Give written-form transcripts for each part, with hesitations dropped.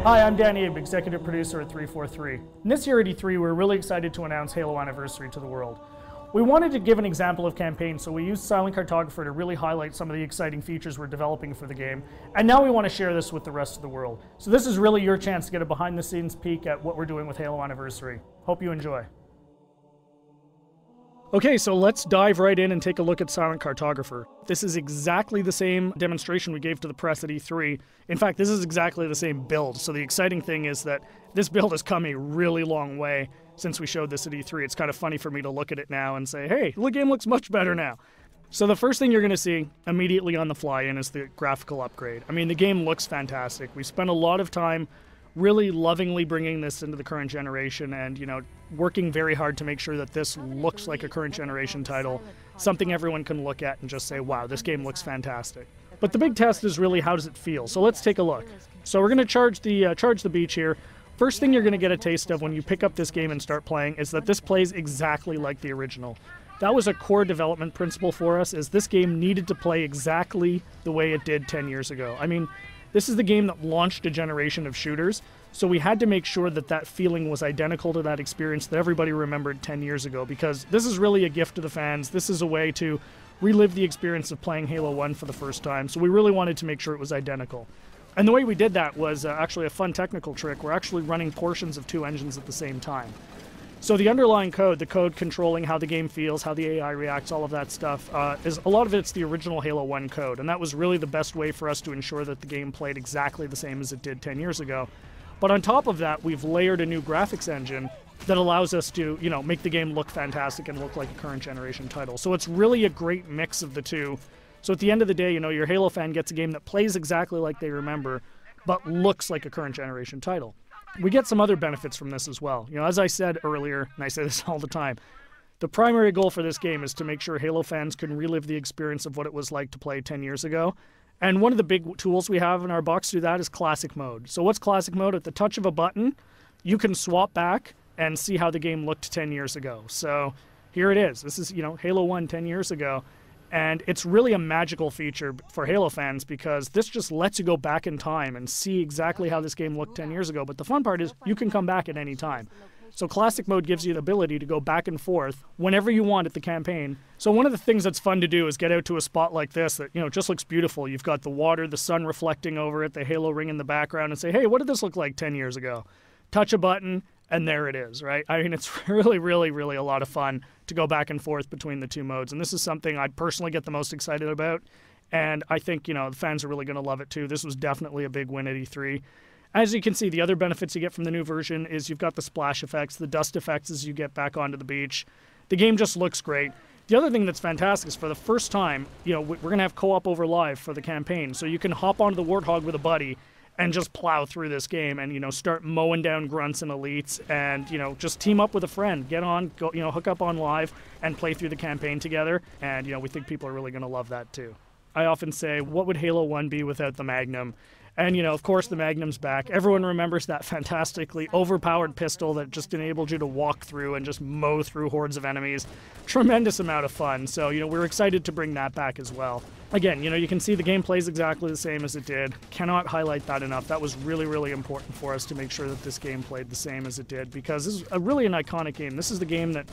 Hi, I'm Dan Abe, executive producer at 343. And this year at E3, we're really excited to announce Halo Anniversary to the world. We wanted to give an example of campaign, so we used Silent Cartographer to really highlight some of the exciting features we're developing for the game. And now we want to share this with the rest of the world. So this is really your chance to get a behind-the-scenes peek at what we're doing with Halo Anniversary. Hope you enjoy. Okay, so let's dive right in and take a look at Silent Cartographer. This is exactly the same demonstration we gave to the press at E3. In fact, this is exactly the same build. So the exciting thing is that this build has come a really long way since we showed this at E3. It's kind of funny for me to look at it now and say, hey, the game looks much better now. So the first thing you're going to see immediately on the fly-in is the graphical upgrade. I mean, the game looks fantastic. We spent a lot of time really lovingly bringing this into the current generation and, you know, working very hard to make sure that this looks like a current generation title, something everyone can look at and just say, wow, this game looks fantastic. But the big test is really, how does it feel? So let's take a look. So we're going to charge the beach here. First thing you're going to get a taste of when you pick up this game and start playing is that this plays exactly like the original. That was a core development principle for us, is this game needed to play exactly the way it did 10 years ago. I mean, this is the game that launched a generation of shooters, so we had to make sure that that feeling was identical to that experience that everybody remembered 10 years ago, because this is really a gift to the fans. This is a way to relive the experience of playing Halo 1 for the first time, so we really wanted to make sure it was identical. And the way we did that was actually a fun technical trick. We're actually running portions of two engines at the same time. So the underlying code, the code controlling how the game feels, how the AI reacts, all of that stuff, is a lot of it's the original Halo 1 code, and that was really the best way for us to ensure that the game played exactly the same as it did 10 years ago. But on top of that, we've layered a new graphics engine that allows us to, you know, make the game look fantastic and look like a current generation title. So it's really a great mix of the two. So at the end of the day, you know, your Halo fan gets a game that plays exactly like they remember, but looks like a current generation title. We get some other benefits from this as well. You know, as I said earlier, and I say this all the time, the primary goal for this game is to make sure Halo fans can relive the experience of what it was like to play 10 years ago. And one of the big tools we have in our box to do that is Classic Mode. So what's Classic Mode? At the touch of a button, you can swap back and see how the game looked 10 years ago. So here it is. This is, you know, Halo 1 10 years ago. And it's really a magical feature for Halo fans because this just lets you go back in time and see exactly how this game looked 10 years ago. But the fun part is you can come back at any time. So Classic Mode gives you the ability to go back and forth whenever you want at the campaign. So one of the things that's fun to do is get out to a spot like this that, you know, just looks beautiful. You've got the water, the sun reflecting over it, the Halo ring in the background, and say, hey, what did this look like 10 years ago? Touch a button, and there it is, right? I mean, it's really, really, really a lot of fun to go back and forth between the two modes. And this is something I personally get the most excited about. And I think, you know, the fans are really going to love it too. This was definitely a big win at E3. As you can see, the other benefits you get from the new version is you've got the splash effects, the dust effects as you get back onto the beach. The game just looks great. The other thing that's fantastic is for the first time, you know, we're going to have co-op over live for the campaign. So you can hop onto the Warthog with a buddy and just plow through this game and, you know, start mowing down grunts and elites and, you know, just team up with a friend. Get on, go, you know, hook up on live and play through the campaign together. And, you know, we think people are really going to love that too. I often say, what would Halo 1 be without the Magnum? And, you know, of course, the Magnum's back. Everyone remembers that fantastically overpowered pistol that just enabled you to walk through and just mow through hordes of enemies. Tremendous amount of fun. So, you know, we're excited to bring that back as well. Again, you know, you can see the game plays exactly the same as it did. Cannot highlight that enough. That was really, really important for us to make sure that this game played the same as it did, because this is really an iconic game. This is the game that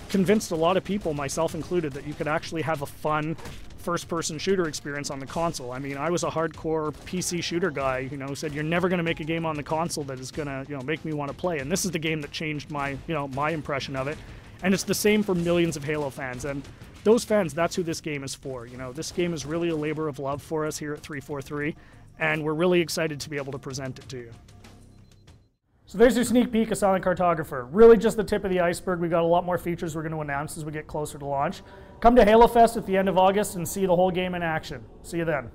convinced a lot of people, myself included, that you could actually have a fun first-person shooter experience on the console. I mean, I was a hardcore PC shooter guy, you know, who said you're never going to make a game on the console that is going to, you know, make me want to play. And this is the game that changed my, you know, my impression of it. And it's the same for millions of Halo fans. And those fans, that's who this game is for. You know, this game is really a labor of love for us here at 343, and we're really excited to be able to present it to you. So there's your sneak peek of Silent Cartographer. Really just the tip of the iceberg. We've got a lot more features we're going to announce as we get closer to launch. Come to Halo Fest at the end of August and see the whole game in action. See you then.